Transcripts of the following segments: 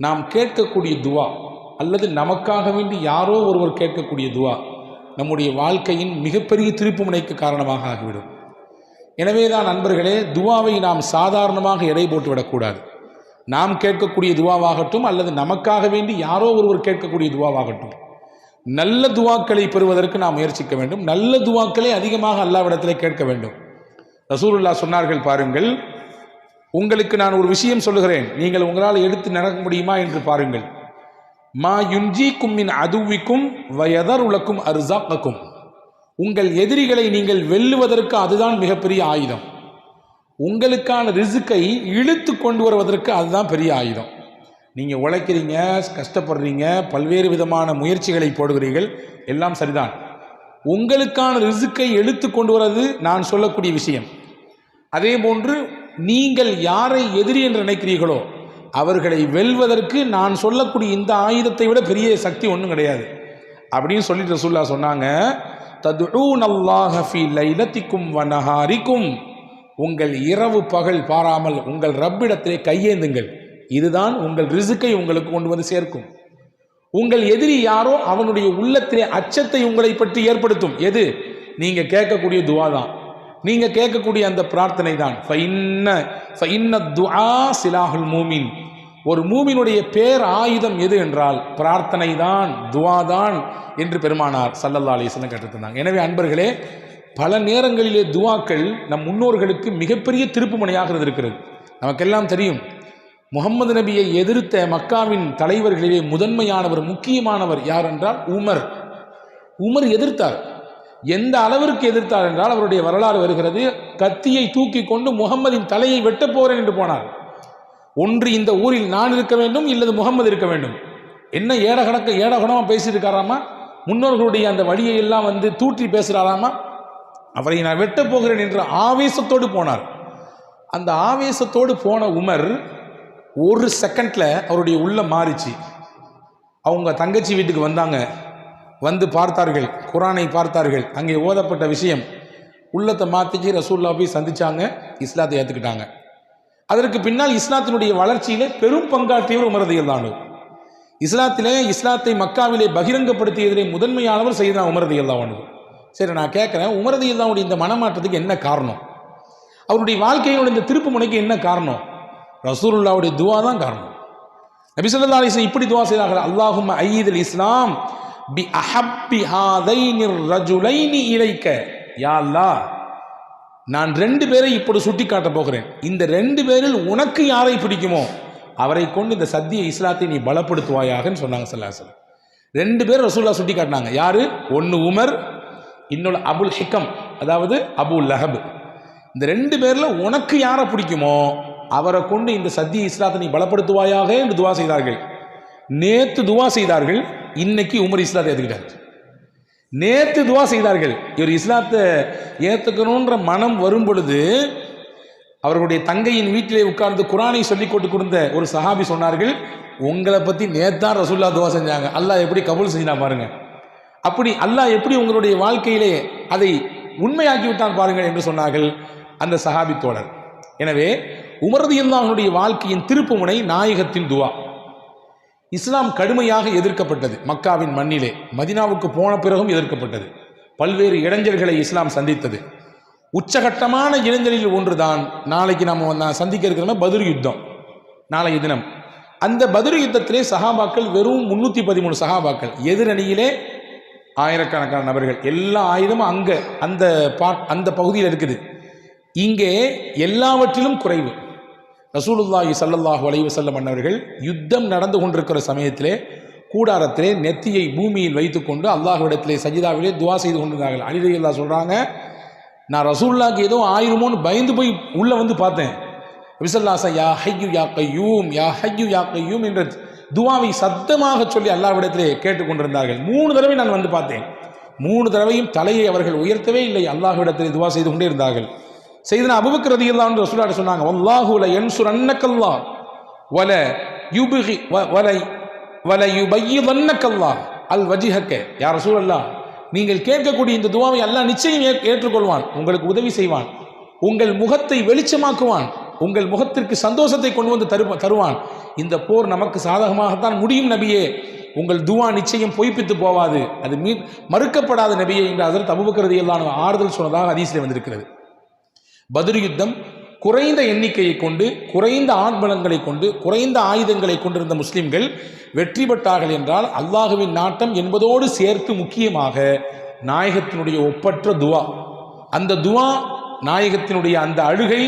நாம் கேட்கக்கூடிய துவா அல்லது நமக்காக வேண்டி யாரோ ஒருவர் கேட்கக்கூடிய துவா நம்முடைய வாழ்க்கையின் மிகப்பெரிய திருப்புமுனைக்கு காரணமாக ஆகிவிடும். எனவே தான் நண்பர்களே, துவாவை நாம் சாதாரணமாக எடை போட்டு விடக்கூடாது. நாம் கேட்கக்கூடிய துவாவாகட்டும் அல்லது நமக்காக வேண்டி யாரோ ஒருவர் கேட்கக்கூடிய துவாவாகட்டும், நல்ல துவாக்களை பெறுவதற்கு நாம் முயற்சிக்க வேண்டும். நல்ல துவாக்களை அதிகமாக அல்லாஹ்விடத்திலே கேட்க வேண்டும். ரசூலுல்லாஹ் சொன்னார்கள், பாருங்கள், உங்களுக்கு நான் ஒரு விஷயம் சொல்லுகிறேன், நீங்கள் உங்களால் எடுத்து நடக்க முடியுமா என்று பாருங்கள். மா யுன்ஜீக்கும் மின் அதுவிக்கும் வயதருலக்கும் அர்ஸாக்கும். உங்கள் எதிரிகளை நீங்கள் வெல்லுவதற்கு அதுதான் மிகப்பெரிய ஆயுதம். உங்களுக்கான ரிஸ்கை இழுத்து கொண்டு வருவதற்கு அதுதான் பெரிய ஆயுதம். நீங்கள் உழைக்கிறீங்க, கஷ்டப்படுறீங்க, பல்வேறு விதமான முயற்சிகளை போடுகிறீர்கள், எல்லாம் சரிதான். உங்களுக்கான ரிஸ்கை இழுத்து கொண்டு வருவது நான் சொல்லக்கூடிய விஷயம். அதே போன்று நீங்கள் யாரை எதிரி என்று நினைக்கிறீர்களோ அவர்களை வெல்வதற்கு நான் சொல்லக்கூடிய இந்த ஆயுதத்தை விட பெரிய சக்தி ஒன்றும் கிடையாது அப்படின்னு சொல்லிட்டு ரசூலுல்லாஹ் சொன்னாங்க, ததுஊனல்லாஹ ஃபீ லைலத்திக்கும் வ நஹாரிக்கும். உங்கள் இரவு பகல் பாராமல் உங்கள் ரப்பிடத்திலே கையேந்துங்கள். இதுதான் உங்கள் ரிஸ்கை உங்களுக்கு கொண்டு வந்து சேர்க்கும். உங்கள் எதிரி யாரோ அவனுடைய உள்ளத்திலே அச்சத்தை உங்களை பற்றி ஏற்படுத்தும். எது? நீங்க கேட்கக்கூடிய துஆ தான், நீங்க கேட்கக்கூடிய அந்த பிரார்த்தனை தான். ஃபஇன்ன துஆ சிலாஹுல் மூமின். ஒரு மூமினுடைய பேர் ஆயுதம் எது என்றால் பிரார்த்தனை தான், துஆ தான் என்று பெருமானார் ஸல்லல்லாஹு அலைஹி வஸல்லம் கற்றுத்தந்தாங்க. எனவே அன்பர்களே, பல நேரங்களிலே துஆக்கள் நம் முன்னோர்களுக்கு மிகப்பெரிய திருப்புமுனையாக இருந்திருக்கிறது. நமக்கெல்லாம் தெரியும், முகமது நபியை எதிர்த்த மக்காவின் தலைவர்களிலே முதன்மையானவர், முக்கியமானவர் யார் என்றால் உமர். உமர் எதிர்த்தார். எந்த அளவிற்கு எதிர்த்தார் என்றால் அவருடைய வரலாறு வருகிறது, கத்தியை தூக்கி கொண்டு முகம்மதின் தலையை வெட்டப் போறேன் என்று போனார். ஒன்று இந்த ஊரில் நான் இருக்க வேண்டும், இல்லது முகம்மது இருக்க வேண்டும். என்ன ஏடகணமாக பேசியிருக்காராமா, முன்னோர்களுடைய அந்த வழியை எல்லாம் தூற்றி பேசுகிறாராமா, அவரை நான் வெட்டப் போகிறேன் என்ற ஆவேசத்தோடு போனார். அந்த ஆவேசத்தோடு போன உமர் ஒரு செகண்ட்ல அவருடைய உள்ளம் மாறிச்சு. அவங்க தங்கச்சி வீட்டுக்கு வந்தாங்க, வந்து பார்த்தார்கள், குரானை பார்த்தார்கள். அங்கே ஓதப்பட்ட விஷயம் உள்ளத்தை மாற்றிச்சு. ரசூலுல்லாஹ் போய் சந்திச்சாங்க, இஸ்லாத்தை ஏற்றுக்கிட்டாங்க. அதற்கு பின்னால் இஸ்லாத்தினுடைய வளர்ச்சியிலே பெரும் பங்காற்றியவர் உமர் ரலியல்லாஹு அன்ஹு. இஸ்லாத்தை மக்காவிலே பகிரங்கப்படுத்தியதிலே முதன்மையானவர் சையதுனா உமர் ரலியல்லாஹு அன்ஹு. சரி, நான் கேட்குறேன், உமர் ரலியல்லாஹு அன்ஹுடைய இந்த மனமாற்றத்துக்கு என்ன காரணம்? அவருடைய வாழ்க்கையினுடைய இந்த திருப்பு முனைக்கு என்ன காரணம்? ரசூலுல்லாஹ்வுடைய துஆ தான் காரணம். நபி ஸல்லல்லாஹு அலைஹி வஸல்லம் இப்படி துஆ செய்தார்கள், அல்லாஹும்ம அய்யிதுல் இஸ்லாம் பி அஹப்பி ஹாதைனிர் ரஜுலைனி இலைக்க. யா அல்லாஹ், நான் 2 பேரை இப்படி சுட்டி காட்ட போகிறேன். இந்த 2 பேரில் உனக்கு யாரை பிடிக்குமோ அவரை கொண்டு இந்த சத்திய இஸ்லாத்தை நீ பலப்படுத்துவாயாகன்னு சொன்னாங்க ஸல்லல்லாஹு அலைஹி வஸல்லம். 2 பேர் ரசூலுல்லாஹ் சுட்டி காட்டினாங்க. யாரு? ஒன்று உமர், இன்னொரு அபுல் ஹிகம், அதாவது அபு லஹப். இந்த 2 பேர்ல உனக்கு யாரை பிடிக்குமோ அவரை கொண்டு இந்த சத்திய இஸ்லாத்தை நீ பலப்படுத்துவாயாக என்று துவா செய்தார்கள். நேத்து துவா செய்தார்கள், இன்னைக்கு உமர் இஸ்லாத்தை ஏற்றுக்கிட்டார். நேத்து துவா செய்தார்கள். இவர் இஸ்லாத்தை ஏற்றுக்கணுன்ற மனம் வரும் பொழுது அவர்களுடைய தங்கையின் வீட்டிலே உட்கார்ந்து குரானை சொல்லிக் கொடுத்த ஒரு சஹாபி சொன்னார்கள், உங்களை பத்தி நேத்தான் ரசூலுல்லாஹ் துவா செஞ்சாங்க, அல்லாஹ் எப்படி கபூல் செஞ்சா பாருங்க. அப்படி அல்லாஹ் எப்படி உங்களுடைய வாழ்க்கையிலே அதை உண்மையாக்கி விட்டான் பாருங்கள் என்று சொன்னார்கள் அந்த சஹாபி தோழர். எனவே உமர் ரலியல்லாஹு அன்ஹுடைய வாழ்க்கையின் திருப்புமுனை நாயகத்தின் துவா. இஸ்லாம் கடுமையாக எதிர்க்கப்பட்டது மக்காவின் மண்ணிலே, மதினாவுக்கு போன பிறகும் எதிர்க்கப்பட்டது. பல்வேறு இளைஞர்களை இஸ்லாம் சந்தித்தது. உச்சகட்டமான இளைஞர்களில் ஒன்றுதான் நாளைக்கு நம்ம சந்திக்க இருக்கிற பத்ர் யுத்தம், நாளைய தினம். அந்த பத்ர் யுத்தத்திலே சஹாபாக்கள் வெறும் 313 சஹாபாக்கள், எதிரணியிலே ஆயிரக்கணக்கான நபர்கள். எல்லா ஆயுதமும் அங்கே அந்த பகுதியில் இருக்குது. இங்கே எல்லாவற்றிலும் குறைவு. ரசூலுல்லாஹி ஸல்லல்லாஹு அலைஹி வஸல்லம் அன்னவர்கள் யுத்தம் நடந்து கொண்டிருக்கிற சமயத்திலே கூடாரத்திலே நெத்தியை பூமியில் வைத்துக்கொண்டு அல்லாஹ்விடத்திலே சஜிதாவிலே துவா செய்து கொண்டிருந்தார்கள். அலி ரலியல்லாஹு சொல்றாங்க, நான் ரசூலுல்லாஹ்க்கு ஏதோ ஆயிருமோன்னு பயந்து போய் உள்ள பார்த்தேன். விசல்லாசா யா ஹய்யு யா கய்யூம், யா ஹய்யு யா கய்யூம் என்ற துவாவை சத்தமாக சொல்லி அல்லாஹ்விடத்திலே கேட்டுக்கொண்டிருந்தார்கள். 3 தடவை நான் பார்த்தேன். 3 தடவையும் தலையை அவர்கள் உயர்த்தவே இல்லை, அல்லாஹ்விடத்திலே துவா செய்து கொண்டே இருந்தார்கள். சையதுனா அபூபக்கர் ரலியல்லாஹு அன்ஹு ரசூலுல்லாஹ் சொன்னாங்க, வல்லாஹு ல யன்சுரன்னக்கல்லாஹ் வல யுப்கி வல யுபய்யிதன்னக்கல்லாஹ் அல் வஜ்ஹக. யா ரசூலல்லாஹ், நீங்கள் கேட்கக்கூடிய இந்த துவாவை அல்லாஹ் நிச்சயம் ஏற்றுக்கொள்வான், உங்களுக்கு உதவி செய்வான், உங்கள் முகத்தை வெளிச்சமாக்குவான். உங்கள் முகத்திற்கு சந்தோஷத்தை கொண்டு வந்து தருவான். இந்த போர் நமக்கு சாதகமாகத்தான் முடியும் நபியே, உங்கள் துவா நிச்சயம் பொய்ப்பித்து போவாது, அது மறுக்கப்படாத நபியே என்று ஹஜ்ரத் அபூபக்கர் ரலியல்லாஹு அன்ஹு ஆறுதல் சொன்னதாக ஹதீஸில் வந்திருக்கிறது. பத்ர் யுத்தம் குறைந்த எண்ணிக்கையை கொண்டு, குறைந்த ஆண்பலங்களை கொண்டு, குறைந்த ஆயுதங்களை கொண்டிருந்த முஸ்லிம்கள் வெற்றி பெற்றார்கள் என்றால் அல்லாஹுவின் நாட்டம் என்பதோடு சேர்த்து முக்கியமாக நாயகத்தினுடைய ஒப்பற்ற துவா, அந்த துவா, நாயகத்தினுடைய அந்த அழுகை,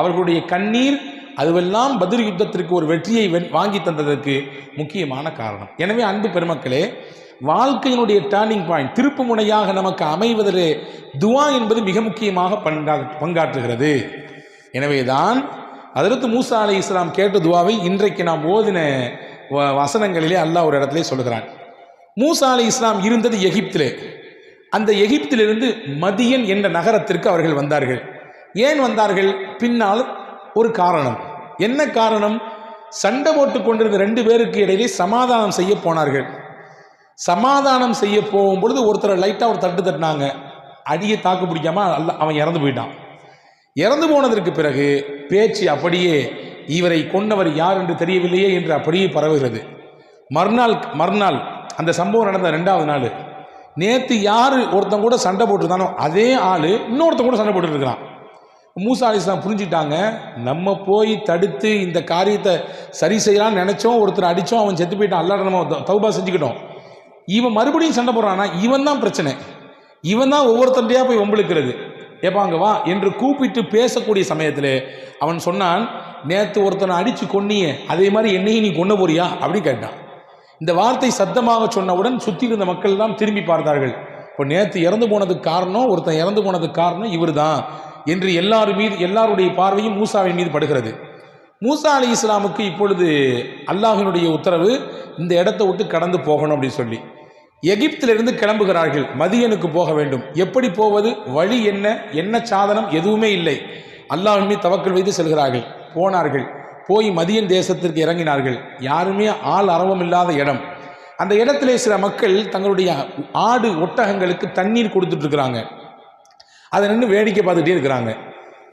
அவர்களுடைய கண்ணீர், அதுவெல்லாம் பத்ர் யுத்தத்திற்கு ஒரு வெற்றியை வாங்கி தந்ததற்கு முக்கியமான காரணம். எனவே அன்பு பெருமக்களே, வாழ்க்கையினுடைய டேர்னிங் பாயிண்ட், திருப்பு முனையாக நமக்கு அமைவதிலே துவா என்பது மிக முக்கியமாக பங்காற்றுகிறது. எனவேதான் ஹஜ்ரத் மூசா அலைஹிஸ்ஸலாம் கேட்ட துவாவை இன்றைக்கு நாம் ஓதின வசனங்களிலே அல்லாஹ் ஒரு இடத்திலே சொல்கிறான். மூசா அலைஹிஸ்ஸலாம் இருந்தது எகிப்திலே. அந்த எகிப்திலிருந்து மதியன் என்ற நகரத்திற்கு அவர்கள் வந்தார்கள். ஏன் வந்தார்கள்? பின்னால் ஒரு காரணம். என்ன காரணம்? சண்டை போட்டுக் கொண்டிருந்த 2 பேருக்கு இடையிலே சமாதானம் செய்ய போனார்கள். சமாதானம் செய்ய போகும்பொழுது ஒருத்தர் லைட்டாக ஒரு தட்டு தட்டினாங்க. அடியை தாக்கு பிடிக்காம அவன் இறந்து போயிட்டான். இறந்து போனதற்கு பிறகு பேச்சு அப்படியே இவரை கொண்டவர் யார் என்று தெரியவில்லையே என்று அப்படியே பரவுகிறது. மறுநாள் அந்த சம்பவம் நடந்த 2வது நாள், நேற்று யார் ஒருத்தன் கூட சண்டை போட்டுருந்தானோ அதே ஆள் இன்னொருத்தன் கூட சண்டை போட்டுருக்கிறான். மூசா அலைஹிஸ்ஸலாம் புரிஞ்சுட்டாங்க, நம்ம போய் தடுத்து இந்த காரியத்தை சரி செய்யலாம்னு நினைச்சோம், ஒருத்தர் அடித்தோம், அவன் செத்து போயிட்டான், அல்லாஹ் நம்ம தௌபா செஞ்சுக்கிட்டோம். இவன் மறுபடியும் சண்டை போடுறான்னா இவன் தான் பிரச்சனை, இவன் தான் ஒவ்வொருத்தண்டையாக போய் வம்பிழுக்கிறது. ஏப்பாங்க வா என்று கூப்பிட்டு பேசக்கூடிய சமயத்தில் அவன் சொன்னான், நேற்று ஒருத்தனை அடித்து கொன்னியே, அதே மாதிரி என்னையும் நீ கொன்ன போறியா அப்படின்னு கேட்டான். இந்த வார்த்தை சத்தமாக சொன்னவுடன் சுற்றி இருந்த மக்கள் எல்லாம் திரும்பி பார்த்தார்கள். இப்போ நேற்று இறந்து போனதுக்கு காரணம், ஒருத்தன் இறந்து போனதுக்கு காரணம் இவர் தான் என்று எல்லாருடைய பார்வையும் மூசாவின் மீது படுகிறது. மூசா அலைஹிஸ்ஸலாமுக்கு இப்பொழுது அல்லாஹ்வினுடைய உத்தரவு, இந்த இடத்தை விட்டு கடந்து போகணும் அப்படின்னு சொல்லி எகிப்திலிருந்து கிளம்புகிறார்கள். மதியனுக்கு போக வேண்டும். எப்படி போவது? வழி என்ன சாதனம்? எதுவுமே இல்லை. அல்லாஹ்வின் மீது தவக்கல் வைத்து செல்கிறார்கள். போனார்கள். போய் மதியன் தேசத்திற்கு இறங்கினார்கள். யாருமே ஆள் அரவம் இல்லாத இடம். அந்த இடத்திலே சில மக்கள் தங்களுடைய ஆடு ஒட்டகங்களுக்கு தண்ணீர் கொடுத்துட்டு இருக்கிறாங்க. அதை நின்று வேடிக்கை பார்த்துட்டே இருக்கிறாங்க.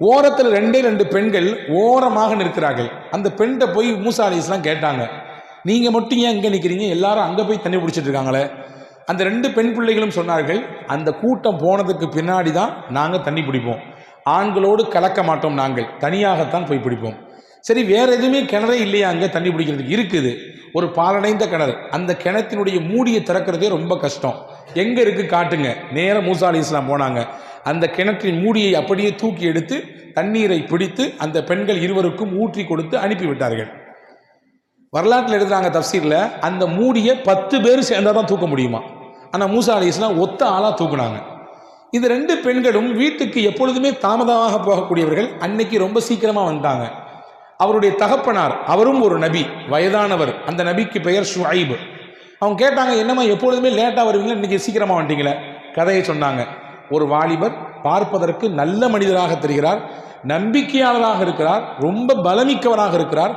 ஓரத்தில் 2 பெண்கள் ஓரமாக நிற்கிறார்கள். அந்த பெண்கிட்ட போய் மூசா அலைஹிஸ்ஸலாம் கேட்டாங்க, நீங்கள் மட்டும் ஏன் இங்கே நிற்கிறீங்க? எல்லாரும் அங்கே போய் தண்ணி பிடிச்சிட்டு இருக்காங்களே. அந்த 2 பெண் பிள்ளைகளும் சொன்னார்கள், அந்த கூட்டம் போனதுக்கு பின்னாடி தான் நாங்கள் தண்ணி பிடிப்போம், ஆண்களோடு கலக்க மாட்டோம், நாங்கள் தனியாகத்தான் போய் பிடிப்போம். சரி, வேற எதுவுமே கிணறே இல்லையா? அங்கே தண்ணி பிடிக்கிறதுக்கு இருக்குது, ஒரு பாலடைந்த கிணறு. அந்த கிணத்தினுடைய மூடியை திறக்கிறதே ரொம்ப கஷ்டம். எங்கே இருக்கு காட்டுங்க. நேராக மூசா அலைஹிஸ்ஸலாம் போனாங்க. அந்த கிணற்றின் மூடியை அப்படியே தூக்கி எடுத்து தண்ணீரை பிடித்து அந்த பெண்கள் இருவருக்கும் ஊற்றி கொடுத்து அனுப்பிவிட்டார்கள். வரலாற்றில் எழுதுறாங்க தஃப்சீரில், அந்த மூடியை 10 பேர் சேர்ந்தால் தான் தூக்க முடியுமா. ஆனால் மூசா அலைஹிஸ்ஸலாம் ஒத்த ஆளாக தூக்குனாங்க. இந்த 2 பெண்களும் வீட்டுக்கு எப்பொழுதுமே தாமதமாக போகக்கூடியவர்கள். அன்னைக்கு ரொம்ப சீக்கிரமாக வந்துட்டாங்க. அவருடைய தகப்பனார், அவரும் ஒரு நபி, வயதானவர். அந்த நபிக்கு பெயர் ஷுஐப். அவங்க கேட்டாங்க, என்னம்மா எப்பொழுதுமே லேட்டாக வருவீங்களா, இன்னைக்கு சீக்கிரமாக வந்துட்டீங்களே. கதையை சொன்னாங்க. ஒரு வாலிபர் பார்ப்பதற்கு நல்ல மனிதராக தெரிகிறார், நம்பிக்கையாளராக இருக்கிறார், ரொம்ப பலமிக்கவராக இருக்கிறார்,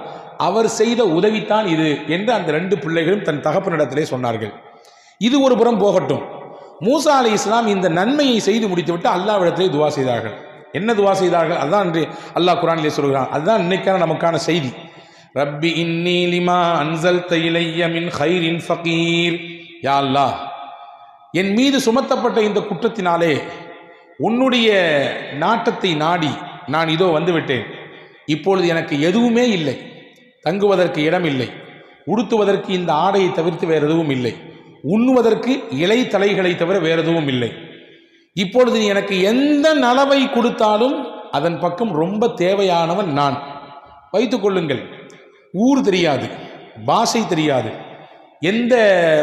அவர் செய்த உதவித்தான் இது என்று அந்த 2 பிள்ளைகளும் தன் தகப்பனிடத்திலே சொன்னார்கள். இது ஒரு புறம் போகட்டும். மூசா அலைஹிஸ்ஸலாம் இந்த நன்மையை செய்து முடித்துவிட்டு அல்லாஹ்விடத்திலே துவா செய்தார்கள். என்ன துவா செய்தார்கள்? அதுதான் இன்று அல்லாஹ் குர்ஆனிலே சொல்கிறான். அதுதான் இன்னைக்கான நமக்கான செய்தி. ரப்பி இன்னி லிமா அன்ஸல்த இலைய மின் கைரின் ஃபகீர். யா அல்லாஹ், என் மீது சுமத்தப்பட்ட இந்த குற்றத்தினாலே உன்னுடைய நாட்டத்தை நாடி நான் இதோ வந்துவிட்டேன். இப்பொழுது எனக்கு எதுவுமே இல்லை, தங்குவதற்கு இடம் இல்லை, உடுத்துவதற்கு இந்த ஆடையை தவிர்த்து வேறு எதுவும் இல்லை, உண்ணுவதற்கு இலை தலைகளை தவிர வேறு எதுவும் இல்லை. இப்பொழுது நீ எனக்கு எந்த நலவை கொடுத்தாலும் அதன் பக்கம் ரொம்ப தேவையானவன் நான். வைத்துக் கொள்ளுங்கள், ஊர் தெரியாது, பாஷை தெரியாது, எந்த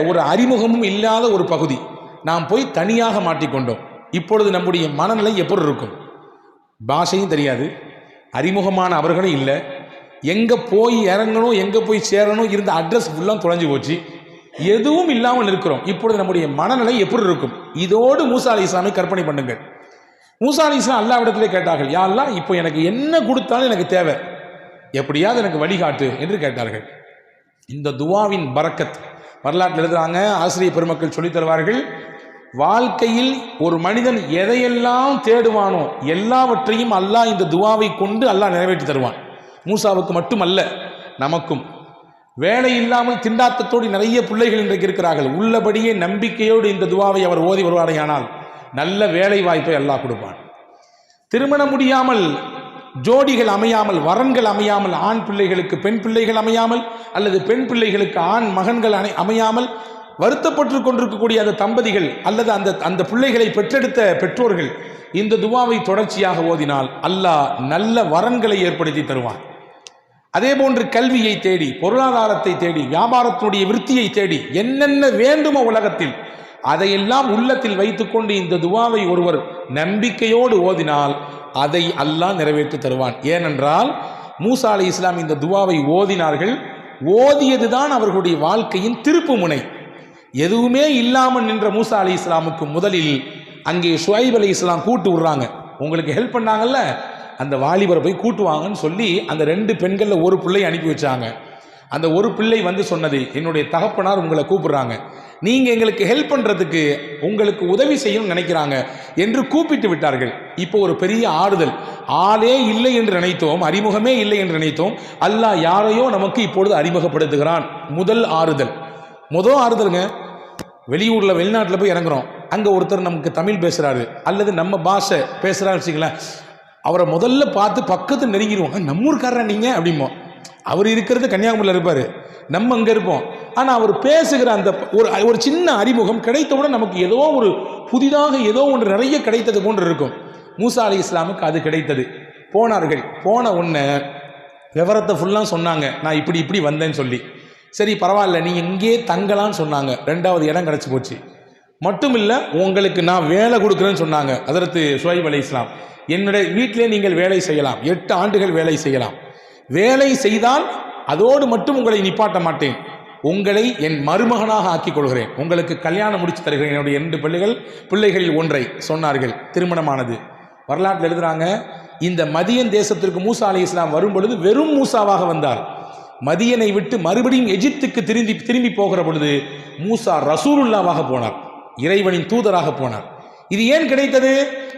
ஒரு அறிமுகமும் இல்லாத ஒரு பகுதி, நாம் போய் தனியாக மாட்டிக்கொண்டோம். இப்பொழுது நம்முடைய மனநிலை எப்படி இருக்கும்? பாஷையும் தெரியாது, அறிமுகமான அவர்களும் இல்லை, எங்கே போய் இறங்கணும், எங்கே போய் சேரணும், இருந்த அட்ரஸ் ஃபுல்லாக தொலைஞ்சு போச்சு, எதுவும் இல்லாமல் இருக்கிறோம். இப்பொழுது நம்முடைய மனநிலை எப்படி இருக்கும்? இதோடு மூசா அலைஹிஸ்ஸலாமை கற்பனை பண்ணுங்கள். மூசா அலைஹிஸ்ஸலாம் அல்லாஹ்விடத்திலே கேட்டார்கள், யா அல்லாஹ், இப்போ எனக்கு என்ன கொடுத்தாலும் எனக்கு தேவை, எப்படியாவது எனக்கு வழிகாட்டு என்று கேட்டார்கள். இந்த துவாவின் பரக்கத் வரலாற்றில் எழுதுறாங்க, ஆசிரியர் பெருமக்கள் சொல்லித் தருவார்கள். வாழ்க்கையில் ஒரு மனிதன் எதையெல்லாம் தேடுவானோ எல்லாவற்றையும் அல்லாஹ் இந்த துவாவை கொண்டு அல்லாஹ் நிறைவேற்றி தருவான். மூசாவுக்கு மட்டுமல்ல, நமக்கும். வேலை இல்லாமல் திண்டாட்டத்தோடு நிறைய பிள்ளைகள் இன்றைக்கு இருக்கிறார்கள். உள்ளபடியே நம்பிக்கையோடு இந்த துவாவை அவர் ஓதி வருவாரையானால் நல்ல வேலை வாய்ப்பை அல்லாஹ் கொடுப்பான். திருமணம் முடியாமல், ஜோடிகள் அமையாமல், வரன்கள் அமையாமல், ஆண் பிள்ளைகளுக்கு பெண் பிள்ளைகள் அமையாமல், அல்லது பெண் பிள்ளைகளுக்கு ஆண் மகன்கள் அமையாமல் வருத்தப்பட்டு கொண்டிருக்கக்கூடிய அந்த தம்பதிகள் அல்லது அந்த பிள்ளைகளை பெற்றெடுத்த பெற்றோர்கள் இந்த துவாவை தொடர்ச்சியாக ஓதினால் அல்லாஹ் நல்ல வரன்களை ஏற்படுத்தி தருவான். அதே போன்று கல்வியை தேடி, பொருளாதாரத்தை தேடி, வியாபாரத்தினுடைய விருத்தியை தேடி என்னென்ன வேண்டுமோ உலகத்தில் அதையெல்லாம் உள்ளத்தில் வைத்துக்கொண்டு இந்த துவாவை ஒருவர் நம்பிக்கையோடு ஓதினால் அதை அல்லாஹ் நிறைவேற்றி தருவான். ஏனென்றால் மூசா அலைஹிஸ்ஸலாம் இந்த துவாவை ஓதினார்கள். ஓதியதுதான் அவர்களுடைய வாழ்க்கையின் திருப்பு முனை. எதுவுமே இல்லாமல் நின்ற மூசா அலைஹிஸ்ஸலாமுக்கு முதலில் அங்கே ஷுஐப் அலைஹிஸ்ஸலாம் கூட்டு விடுறாங்க. உங்களுக்கு ஹெல்ப் பண்ணாங்கல்ல, அந்த வாலிபரை போய் கூட்டுவாங்கன்னு சொல்லி அந்த 2 பெண்களில் ஒரு பிள்ளை அனுப்பி வச்சாங்க. அந்த ஒரு பிள்ளை வந்து சொன்னது, என்னுடைய தகப்பனார் உங்களை கூப்பிடுறாங்க, நீங்கள் எங்களுக்கு ஹெல்ப் பண்ணுறதுக்கு, உங்களுக்கு உதவி செய்யணும்னு நினைக்கிறாங்க என்று கூப்பிட்டு விட்டார்கள். இப்போ ஒரு பெரிய ஆறுதல். ஆளே இல்லை என்று நினைத்தோம், அறிமுகமே இல்லை என்று நினைத்தோம். அல்லாஹ் யாரையோ நமக்கு இப்பொழுது அறிமுகப்படுத்துகிறான். முதல் ஆறுதலுங்க. வெளியூரில் வெளிநாட்டில் போய் இறங்குறோம், அங்கே ஒருத்தர் நமக்கு தமிழ் பேசுகிறாரு அல்லது நம்ம பாஷை பேசுகிறாரு வச்சுங்களேன், அவரை முதல்ல பார்த்து பக்கத்து நெருங்கிடுவோம். நம்ம ஊருக்காரரா நீங்கள் அப்படிமோ. அவர் இருக்கிறது கன்னியாகுமரியில் இருப்பார், நம்ம அங்கே இருப்போம். ஆனால் அவர் பேசுகிற அந்த ஒரு சின்ன அறிமுகம் கிடைத்தவுடன் நமக்கு ஏதோ ஒரு புதிதாக ஏதோ ஒன்று நிறைய கிடைத்தது போன்று இருக்கும். மூசா அலைஹிஸ்ஸலாமுக்கு அது கிடைத்தது. போனார்கள். போன உடனே விவரத்தை ஃபுல்லாக சொன்னாங்க, நான் இப்படி வந்தேன்னு சொல்லி. சரி பரவாயில்ல, நீங்கள் இங்கே தங்கலான்னு சொன்னாங்க. 2வது இடம் கிடச்சி போச்சு. மட்டும் இல்லை, உங்களுக்கு நான் வேலை கொடுக்குறேன்னு சொன்னாங்க ஹஜ்ரத் ஷுஐப் அலைஹிஸ்ஸலாம். என்னுடைய வீட்டிலே நீங்கள் வேலை செய்யலாம், 8 ஆண்டுகள் வேலை செய்யலாம். வேலை செய்தால் அதோடு மட்டும் உங்களை நிப்பாட்ட மாட்டேன், உங்களை என் மருமகனாக ஆக்கிக் கொள்கிறேன், உங்களுக்கு கல்யாணம் முடிச்சு தருகிறேன். என்னுடைய 2 பிள்ளைகளில் ஒன்றை சொன்னார்கள். திருமணமானது. வரலாற்றில் எழுதுறாங்க, இந்த மதியன் தேசத்திற்கு மூசா அலைஹிஸ்ஸலாம் வரும் பொழுது வெறும் மூசாவாக வந்தார். மதியனை விட்டு மறுபடியும் எஜிப்துக்கு திரும்பி போகிற பொழுது மூசா ரசூலுல்லாவாக போனார், இறைவனின் தூதராக போனார். இது ஏன் கிடைத்தது?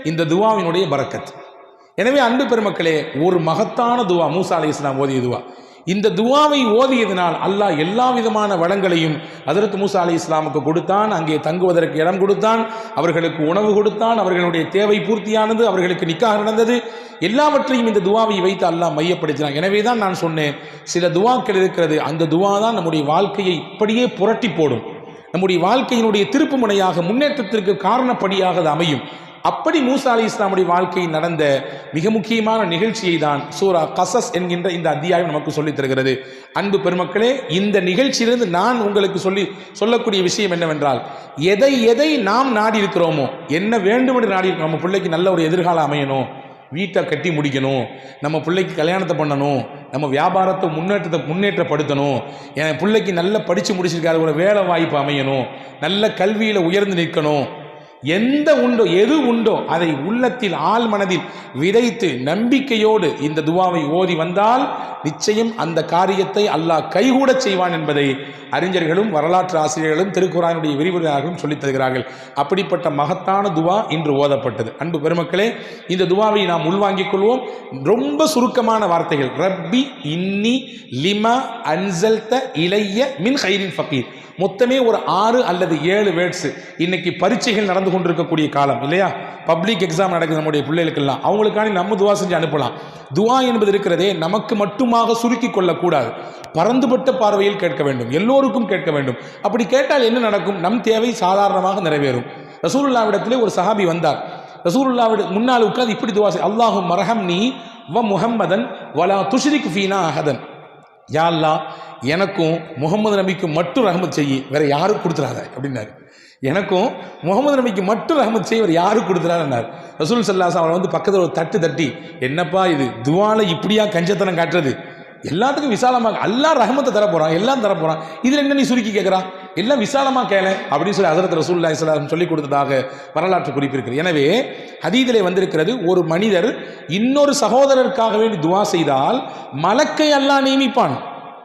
இந்த துவாவினுடைய பரக்கத். எனவே அன்பு பெருமக்களே, ஒரு மகத்தான துவா மூசா அலைஹிஸ்ஸலாம் ஓதிய துவா. இந்த துவாவை ஓதியதினால் அல்லாஹ் எல்லா விதமான வளங்களையும் ஹஜ்ரத் மூசா அலைஹிஸ்ஸலாமுக்கு கொடுத்தான். அங்கே தங்குவதற்கு இடம் கொடுத்தான், அவர்களுக்கு உணவு கொடுத்தான், அவர்களுடைய தேவை பூர்த்தியானது, அவர்களுக்கு நிக்காஹ் நடந்தது. எல்லாவற்றையும் இந்த துவாவை வைத்து அல்லாஹ் மையப்படுத்தினான். எனவே தான் நான் சொன்னேன், சில துவாக்கள் இருக்கிறது, அந்த துவா தான் நம்முடைய வாழ்க்கையை இப்படியே புரட்டி போடும், நம்முடைய வாழ்க்கையினுடைய திருப்பு முனையாக, முன்னேற்றத்திற்கு காரணப்படியாக அது அமையும். அப்படி மூசா அலைஹிஸ்ஸலாமுடைய வாழ்க்கையில் நடந்த மிக முக்கியமான நிகழ்ச்சியை தான் சூரா கஸஸ் என்கின்ற இந்த அத்தியாயம் நமக்கு சொல்லித் தருகிறது. அன்பு பெருமக்களே, இந்த நிகழ்ச்சியிலிருந்து நான் உங்களுக்கு சொல்லக்கூடிய விஷயம் என்னவென்றால், எதை நாம் நாடி இருக்கிறோமோ, என்ன வேண்டும் என்று நாடி இருக்கிறோம், நம்ம பிள்ளைக்கு நல்ல ஒரு எதிர்காலம் அமையணும், வீட்டை கட்டி முடிக்கணும், நம்ம பிள்ளைக்கு கல்யாணத்தை பண்ணணும், நம்ம வியாபாரத்தை முன்னேற்றப்படுத்தணும், என் பிள்ளைக்கு நல்ல படித்து முடிச்சிருக்காரு, ஒரு வேலை வாய்ப்பு அமையணும், நல்ல கல்வியில் உயர்ந்து நிற்கணும், எது உண்டோ அதை உள்ளத்தில் ஆழ் மனதில் விதைத்து நம்பிக்கையோடு இந்த துவாவை ஓதி வந்தால் நிச்சயம் அந்த காரியத்தை அல்லாஹ் கைகூடச் செய்வான் என்பதை அறிஞர்களும் வரலாற்று ஆசிரியர்களும் திருக்குர்ஆனுடைய விரிவுரையாளர்களும் சொல்லித் தருகிறார்கள். அப்படிப்பட்ட மகத்தான துவா இன்று ஓதப்பட்டது. அன்பு பெருமக்களே, இந்த துவாவை நாம் உள்வாங்கிக் கொள்வோம். ரொம்ப சுருக்கமான வார்த்தைகள். ரப்பி இன்னி லிமா அன்சல்த இலைய மின் ஹைரின் ஃபகீர். மொத்தமே ஒரு 6 அல்லது 7 வேர்ட்ஸ். இன்னைக்கு பரீட்சைகள் நடந்து கொண்டிருக்கக்கூடிய காலம் இல்லையா? பப்ளிக் எக்ஸாம் நடக்குது நம்முடைய பிள்ளைகளுக்கெல்லாம். அவங்களுக்கான நம்ம துவா செஞ்சு அனுப்பலாம். துவா என்பது இருக்கிறதே நமக்கு மட்டுமாக சுருக்கி கொள்ளக்கூடாது, பரந்துபட்ட பார்வையில் கேட்க வேண்டும், எல்லோருக்கும் கேட்க வேண்டும். அப்படி கேட்டால் என்ன நடக்கும்? நம் தேவை சாதாரணமாக நிறைவேறும். ரசூலுல்லாஹ்விடத்திலே ஒரு சஹாபி வந்தார். ரசூலுல்லாஹ்விட முன்னால் உட்கார்ந்து இப்படி துவா செய், அல்லாஹும் மர்ஹம்னி வ முஹம்மதன் வலா துஷ்ரிக் ஃபீனா அஹதன். யா அல்லாஹ், எனக்கும் முகமது நபிக்கும் மட்டும் ரஹமத் செய்யி, வேற யாரும் கொடுத்துறாத அப்படின்னாரு. எனக்கும் முகமது நபிக்கு மட்டும் ரஹமத் செய்ய வேறு யாரும் கொடுத்துறாருன்னார். ரசூல் ஸல்லல்லாஹு அலைஹி வஸல்லம் வந்து பக்கத்தில் ஒரு தட்டி, என்னப்பா இது துவால இப்படியா கஞ்சத்தனம் காட்டுறது? எல்லாத்துக்கும் விசாலமாக அல்லாஹ் ரஹமத்தை தரப்போறான், எல்லாம் தரப்போறான், இதில் என்ன நீ சுருக்கி கேட்குறான்? எல்லாம் விசாலமாக கேள அப்படின்னு சொல்லி ஹஜ்ரத் ரசூலுல்லாஹி ஸல்லல்லாஹு அலைஹி வஸல்லம் சொல்லிக் கொடுத்ததாக வரலாற்று குறிப்பிருக்கிறது. எனவே ஹதீஸிலே வந்திருக்கிறது, ஒரு மனிதர் இன்னொரு சகோதரருக்காக வேண்டி துவா செய்தால் மலக்கை அல்லாஹ் நியமிப்பான்.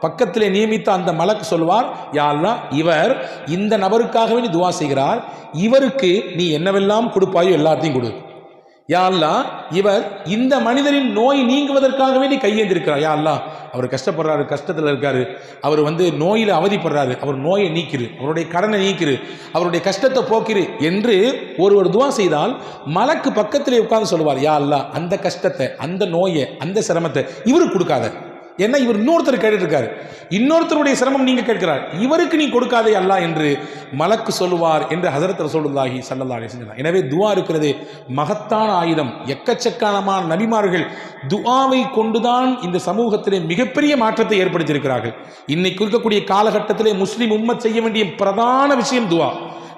பக்கத்திலே நியமித்த அந்த மலக்கு சொல்வார், யா அல்லாஹ், இவர் இந்த நபருக்காகவே நீ துவா செய்கிறார், இவருக்கு நீ என்னவெல்லாம் கொடுப்பாயோ எல்லாத்தையும் கொடு. யா அல்லாஹ், இவர் இந்த மனிதரின் நோய் நீங்குவதற்காகவே நீ கையேந்திருக்கிறார். யா அல்லாஹ், அவர் கஷ்டப்படுறாரு, கஷ்டத்தில் இருக்காரு, அவர் நோயில் அவதிப்படுறாரு, அவர் நோயை நீக்கிரு, அவருடைய கடனை நீக்கிரு, அவருடைய கஷ்டத்தை போக்கிரு என்று ஒருவர் துவா செய்தால் மலக்கு பக்கத்திலே உட்கார்ந்து சொல்லுவார், யா அல்லாஹ், அந்த கஷ்டத்தை, அந்த நோயை, அந்த சிரமத்தை இவருக்கு கொடுக்காத. ஏன்னா இவர் இன்னொருத்தர் கேட்டு இருக்காரு, இன்னொருத்தருடைய சிரமம் நீங்க கேட்கிறார், இவருக்கு நீ கொடுக்காதே அல்லாஹ் என்று மலக்கு சொல்லுவார் என்று ஹஸரத் ரசூலுல்லாஹி ஸல்லல்லாஹு அலைஹி வஸல்லம். எனவே துஆ இருக்கிறது மகத்தான ஆயுதம். எக்கச்சக்கமான நபிமார்கள் துஆவை கொண்டுதான் இந்த சமூகத்திலே மிகப்பெரிய மாற்றத்தை ஏற்படுத்தியிருக்கிறார்கள். இன்னைக்கு இருக்கக்கூடிய காலகட்டத்திலே முஸ்லிம் உம்மத் செய்ய வேண்டிய பிரதான விஷயம் துஆ.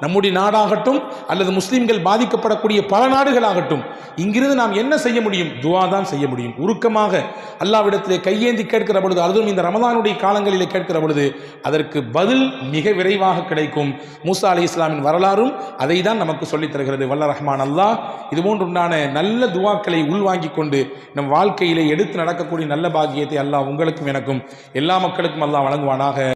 நம்முடைய நாடாகட்டும் அல்லது முஸ்லிம்கள் பாதிக்கப்படக்கூடிய பல நாடுகளாகட்டும், இங்கிருந்து நாம் என்ன செய்ய முடியும்? துஆ தான் செய்ய முடியும். உருக்கமாக அல்லாஹ்விடத்திலே கையேந்தி கேட்கிற பொழுது, அதுவும் இந்த ரமதானுடைய காலங்களிலே கேட்கிற பொழுது அதற்கு பதில் மிக விரைவாக கிடைக்கும். மூசா அலைஹிஸ்ஸலாமின் வரலாறும் அதை தான் நமக்கு சொல்லித் தருகிறது. வல்ல ரஹ்மான் அல்லாஹ் இதுபோன்று உண்டான நல்ல துஆக்களை உள்வாங்கிக் கொண்டு நம் வாழ்க்கையிலே எடுத்து நடக்கக்கூடிய நல்ல பாக்கியத்தை அல்லாஹ் உங்களுக்கும் எனக்கும் எல்லா மக்களுக்கும் அல்லாஹ் வழங்குவானாக.